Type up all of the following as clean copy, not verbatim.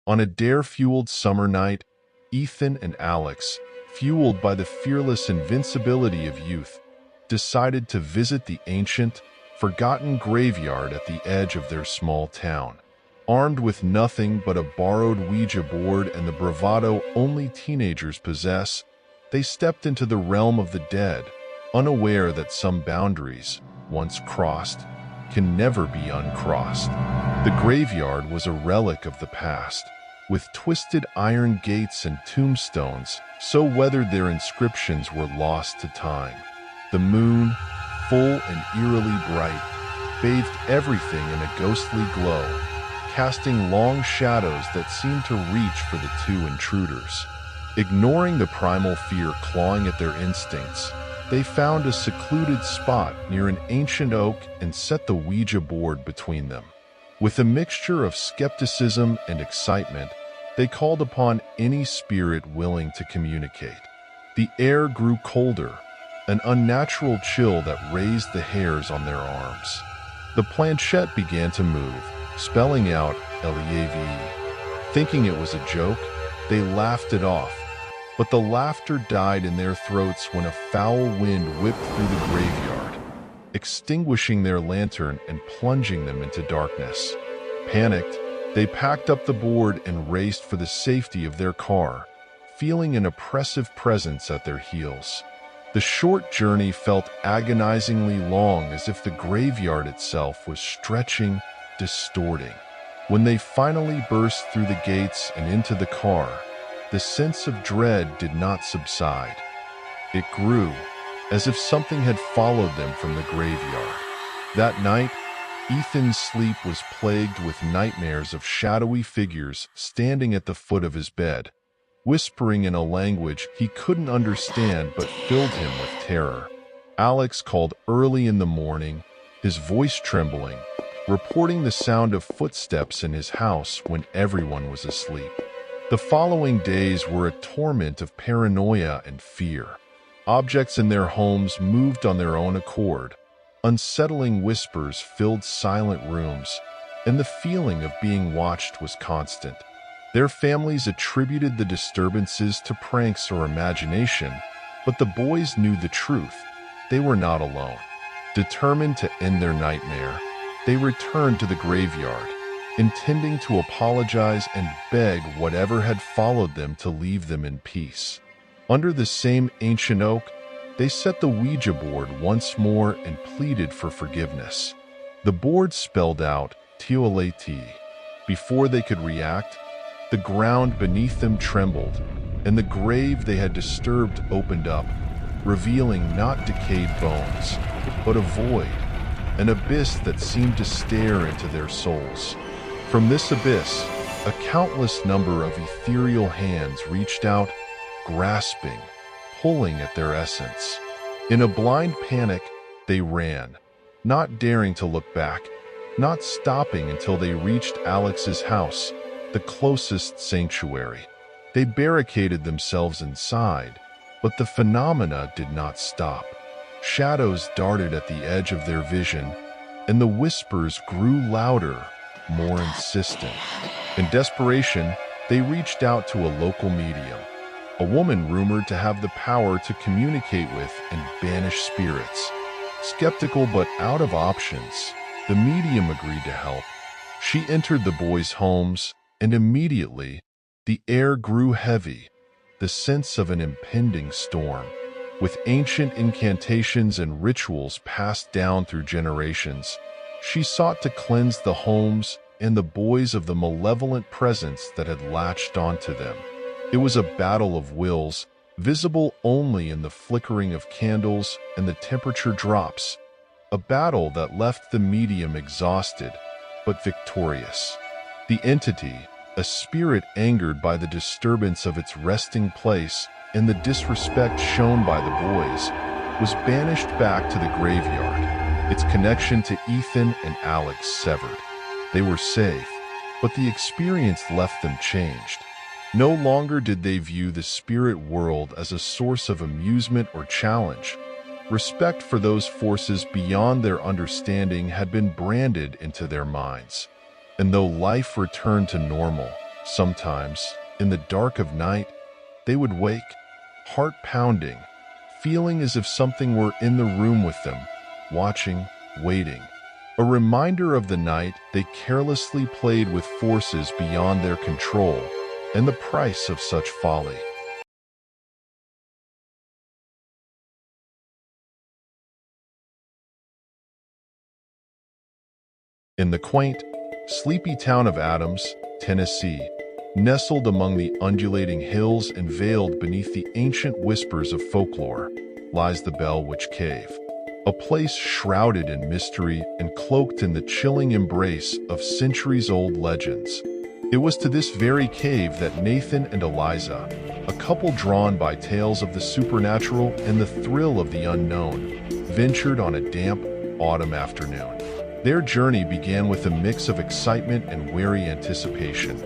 On a dare-fueled summer night, Ethan and Alex, fueled by the fearless invincibility of youth, decided to visit the ancient, forgotten graveyard at the edge of their small town. Armed with nothing but a borrowed Ouija board and the bravado only teenagers possess, they stepped into the realm of the dead, unaware that some boundaries, once crossed, can never be uncrossed. The graveyard was a relic of the past, with twisted iron gates and tombstones so weathered their inscriptions were lost to time. The moon, full and eerily bright, bathed everything in a ghostly glow, casting long shadows that seemed to reach for the two intruders. Ignoring the primal fear clawing at their instincts, they found a secluded spot near an ancient oak and set the Ouija board between them. With a mixture of skepticism and excitement, they called upon any spirit willing to communicate. The air grew colder, an unnatural chill that raised the hairs on their arms. The planchette began to move, spelling out LEAVE. Thinking it was a joke, they laughed it off, but the laughter died in their throats when a foul wind whipped through the graveyard, extinguishing their lantern and plunging them into darkness. Panicked, they packed up the board and raced for the safety of their car, feeling an oppressive presence at their heels. The short journey felt agonizingly long, as if the graveyard itself was stretching, distorting. When they finally burst through the gates and into the car, the sense of dread did not subside. It grew, as if something had followed them from the graveyard. That night, Ethan's sleep was plagued with nightmares of shadowy figures standing at the foot of his bed, whispering in a language he couldn't understand but filled him with terror. Alex called early in the morning, his voice trembling, reporting the sound of footsteps in his house when everyone was asleep. The following days were a torment of paranoia and fear. Objects in their homes moved on their own accord. Unsettling whispers filled silent rooms, and the feeling of being watched was constant. Their families attributed the disturbances to pranks or imagination, but the boys knew the truth. They were not alone. Determined to end their nightmare, they returned to the graveyard, intending to apologize and beg whatever had followed them to leave them in peace. Under the same ancient oak, they set the Ouija board once more and pleaded for forgiveness. The board spelled out Escalating. Before they could react, the ground beneath them trembled, and the grave they had disturbed opened up, revealing not decayed bones, but a void, an abyss that seemed to stare into their souls. From this abyss, a countless number of ethereal hands reached out, grasping, pulling at their essence. In a blind panic, they ran, not daring to look back, not stopping until they reached Alex's house, the closest sanctuary. They barricaded themselves inside, but the phenomena did not stop. Shadows darted at the edge of their vision, and the whispers grew louder, more insistent. In desperation, they reached out to a local medium, a woman rumored to have the power to communicate with and banish spirits. Skeptical but out of options, the medium agreed to help. She entered the boys' homes, and immediately, the air grew heavy, the sense of an impending storm. With ancient incantations and rituals passed down through generations, she sought to cleanse the homes and the boys of the malevolent presence that had latched onto them. It was a battle of wills, visible only in the flickering of candles and the temperature drops, a battle that left the medium exhausted, but victorious. The entity, a spirit angered by the disturbance of its resting place and the disrespect shown by the boys, was banished back to the graveyard, its connection to Ethan and Alex severed. They were safe, but the experience left them changed. No longer did they view the spirit world as a source of amusement or challenge. Respect for those forces beyond their understanding had been branded into their minds. And though life returned to normal, Sometimes, in the dark of night, they would wake, heart pounding, feeling as if something were in the room with them, watching, waiting. A reminder of the night they carelessly played with forces beyond their control, and the price of such folly. In the quaint, sleepy town of Adams, Tennessee, nestled among the undulating hills and veiled beneath the ancient whispers of folklore, lies the Bell Witch Cave, a place shrouded in mystery and cloaked in the chilling embrace of centuries-old legends. It was to this very cave that Nathan and Eliza, a couple drawn by tales of the supernatural and the thrill of the unknown, ventured on a damp autumn afternoon. Their journey began with a mix of excitement and wary anticipation,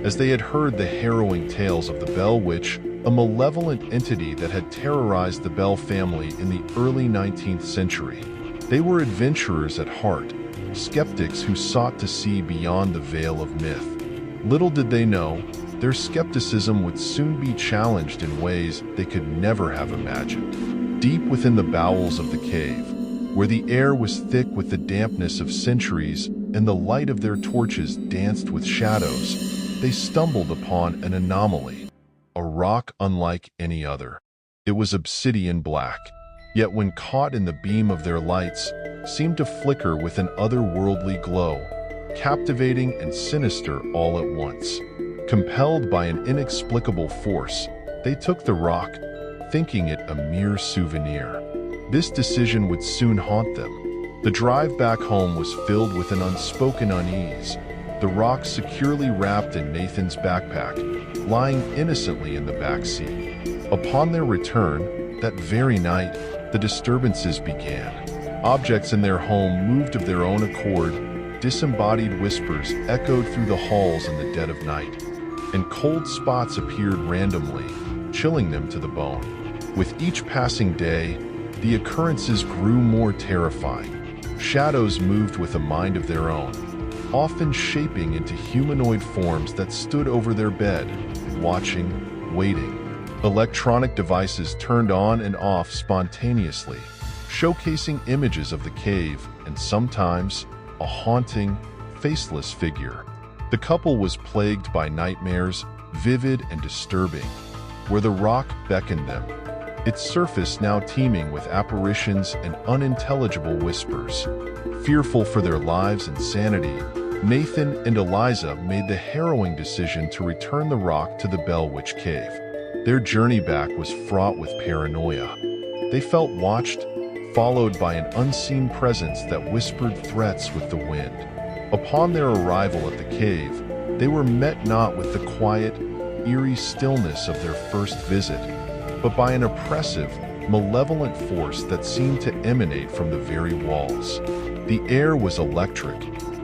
as they had heard the harrowing tales of the Bell Witch, a malevolent entity that had terrorized the Bell family in the early 19th century. They were adventurers at heart, skeptics who sought to see beyond the veil of myth. Little did they know, their skepticism would soon be challenged in ways they could never have imagined. Deep within the bowels of the cave, where the air was thick with the dampness of centuries and the light of their torches danced with shadows, they stumbled upon an anomaly, a rock unlike any other. It was obsidian black, yet when caught in the beam of their lights, seemed to flicker with an otherworldly glow, captivating and sinister all at once. Compelled by an inexplicable force, they took the rock, thinking it a mere souvenir. This decision would soon haunt them. The drive back home was filled with an unspoken unease, the rock securely wrapped in Nathan's backpack, lying innocently in the back seat. Upon their return, that very night, the disturbances began. Objects in their home moved of their own accord, disembodied whispers echoed through the halls in the dead of night, and cold spots appeared randomly, chilling them to the bone. With each passing day, the occurrences grew more terrifying. Shadows moved with a mind of their own, often shaping into humanoid forms that stood over their bed, watching, waiting. Electronic devices turned on and off spontaneously, showcasing images of the cave and sometimes a haunting, faceless figure. The couple was plagued by nightmares, vivid and disturbing, where the rock beckoned them, its surface now teeming with apparitions and unintelligible whispers. Fearful for their lives and sanity, Nathan and Eliza made the harrowing decision to return the rock to the Bell Witch Cave. Their journey back was fraught with paranoia. They felt watched, followed by an unseen presence that whispered threats with the wind. Upon their arrival at the cave, they were met not with the quiet, eerie stillness of their first visit, but by an oppressive, malevolent force that seemed to emanate from the very walls. The air was electric,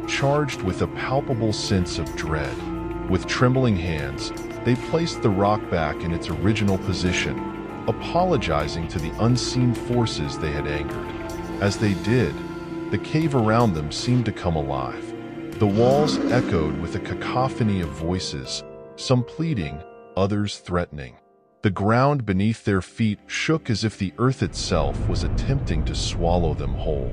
charged with a palpable sense of dread. With trembling hands, they placed the rock back in its original position, apologizing to the unseen forces they had angered. As they did, the cave around them seemed to come alive. The walls echoed with a cacophony of voices, some pleading, others threatening. The ground beneath their feet shook as if the earth itself was attempting to swallow them whole.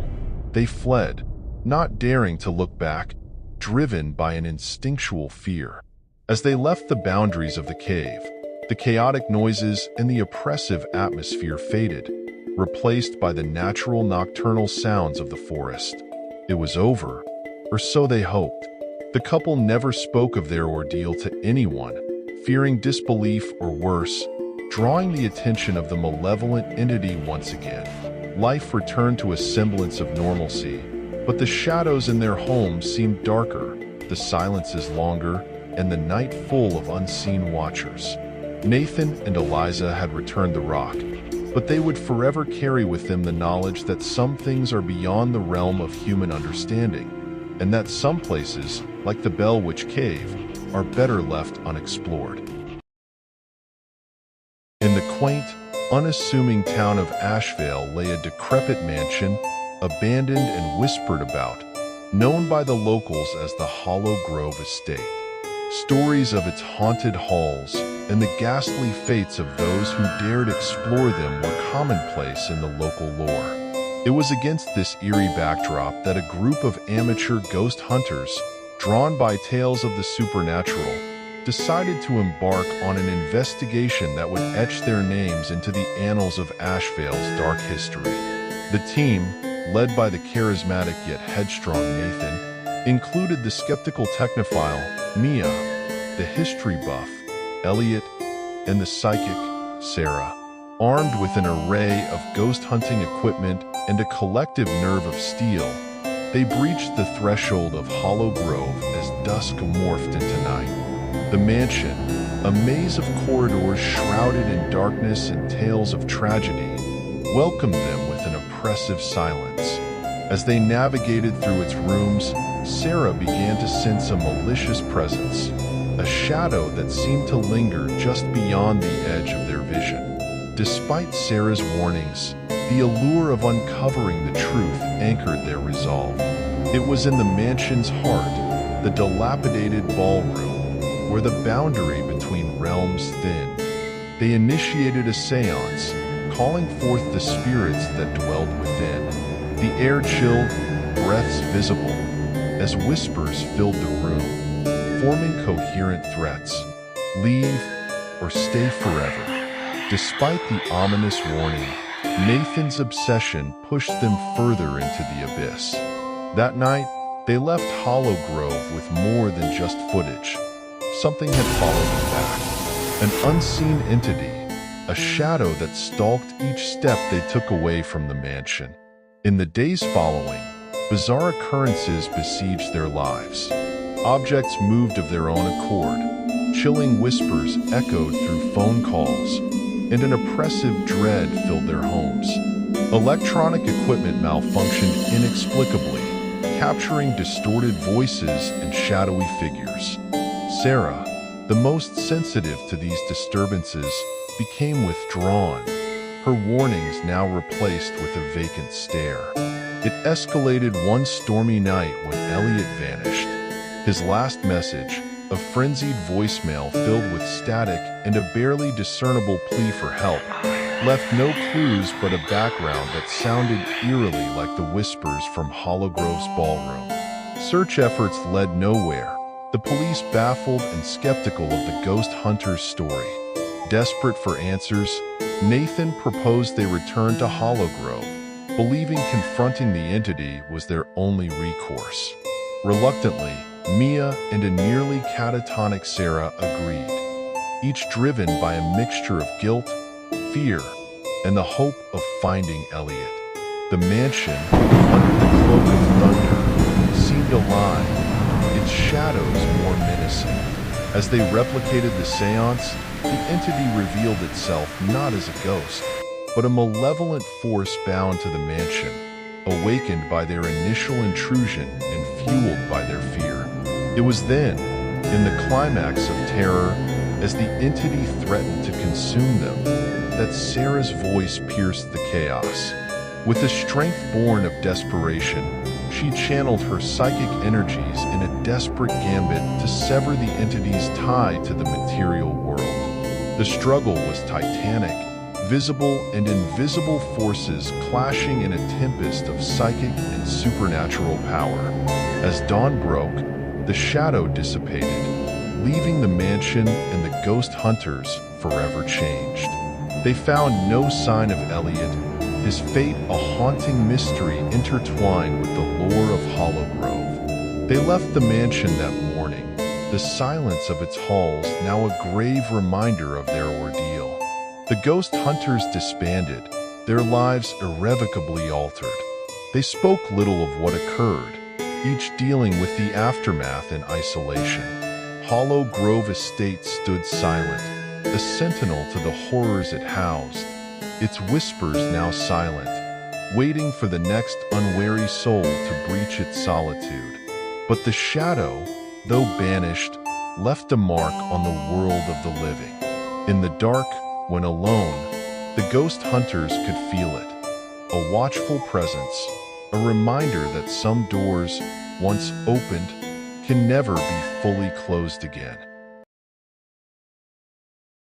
They fled, not daring to look back, driven by an instinctual fear. As they left the boundaries of the cave, the chaotic noises and the oppressive atmosphere faded, replaced by the natural nocturnal sounds of the forest. It was over, or so they hoped. The couple never spoke of their ordeal to anyone, fearing disbelief or worse, drawing the attention of the malevolent entity once again. Life returned to a semblance of normalcy, but the shadows in their home seemed darker, the silences longer, and the night full of unseen watchers. Nathan and Eliza had returned the rock, but they would forever carry with them the knowledge that some things are beyond the realm of human understanding, and that some places, like the Bell Witch Cave, are better left unexplored. In the quaint, unassuming town of Asheville lay a decrepit mansion, abandoned and whispered about, known by the locals as the Hollow Grove Estate. Stories of its haunted halls and the ghastly fates of those who dared explore them were commonplace in the local lore. It was against this eerie backdrop that a group of amateur ghost hunters, drawn by tales of the supernatural, decided to embark on an investigation that would etch their names into the annals of Ashevale's dark history. The team, led by the charismatic yet headstrong Nathan, included the skeptical technophile, Mia, the history buff, Elliot, and the psychic, Sarah. Armed with an array of ghost hunting equipment and a collective nerve of steel, they breached the threshold of Hollow Grove as dusk morphed into night. The mansion, a maze of corridors shrouded in darkness and tales of tragedy, welcomed them with an oppressive silence. As they navigated through its rooms, Sarah began to sense a malicious presence, a shadow that seemed to linger just beyond the edge of their vision. Despite Sarah's warnings, the allure of uncovering the truth anchored their resolve. It was in the mansion's heart, the dilapidated ballroom, where the boundary between realms thinned. They initiated a seance, calling forth the spirits that dwelled within. The air chilled, breaths visible, as whispers filled the room, forming coherent threats. Leave or stay forever. Despite the ominous warning, Nathan's obsession pushed them further into the abyss. That night, they left Hollow Grove with more than just footage. Something had followed them back. An unseen entity, a shadow that stalked each step they took away from the mansion. In the days following, bizarre occurrences besieged their lives. Objects moved of their own accord, chilling whispers echoed through phone calls, and an oppressive dread filled their homes. Electronic equipment malfunctioned inexplicably, capturing distorted voices and shadowy figures. Sarah, the most sensitive to these disturbances, became withdrawn, her warnings now replaced with a vacant stare. It escalated one stormy night when Elliot vanished. His last message, a frenzied voicemail filled with static and a barely discernible plea for help, left no clues but a background that sounded eerily like the whispers from Hollow Grove's ballroom. Search efforts led nowhere, the police baffled and skeptical of the ghost hunter's story. Desperate for answers, Nathan proposed they return to Hollow Grove, believing confronting the entity was their only recourse. Reluctantly, Mia and a nearly catatonic Sarah agreed, each driven by a mixture of guilt, fear, and the hope of finding Elliot. The mansion, under the cloak of thunder, seemed alive, its shadows more menacing. As they replicated the seance, the entity revealed itself not as a ghost, but a malevolent force bound to the mansion, awakened by their initial intrusion and fueled by their fear. It was then, in the climax of terror, as the entity threatened to consume them, that Sarah's voice pierced the chaos. With a strength born of desperation, she channeled her psychic energies in a desperate gambit to sever the entity's tie to the material world. The struggle was titanic, visible and invisible forces clashing in a tempest of psychic and supernatural power. As dawn broke, the shadow dissipated, leaving the mansion and the ghost hunters forever changed. They found no sign of Elliot, his fate a haunting mystery intertwined with the lore of Hollow Grove. They left the mansion that morning, the silence of its halls now a grave reminder of their ordeal. The ghost hunters disbanded, their lives irrevocably altered. They spoke little of what occurred, each dealing with the aftermath in isolation. Hollow Grove Estate stood silent, a sentinel to the horrors it housed, its whispers now silent, waiting for the next unwary soul to breach its solitude. But the shadow, though banished, left a mark on the world of the living. In the dark, when alone, the ghost hunters could feel it, a watchful presence, a reminder that some doors, once opened, can never be fully closed again.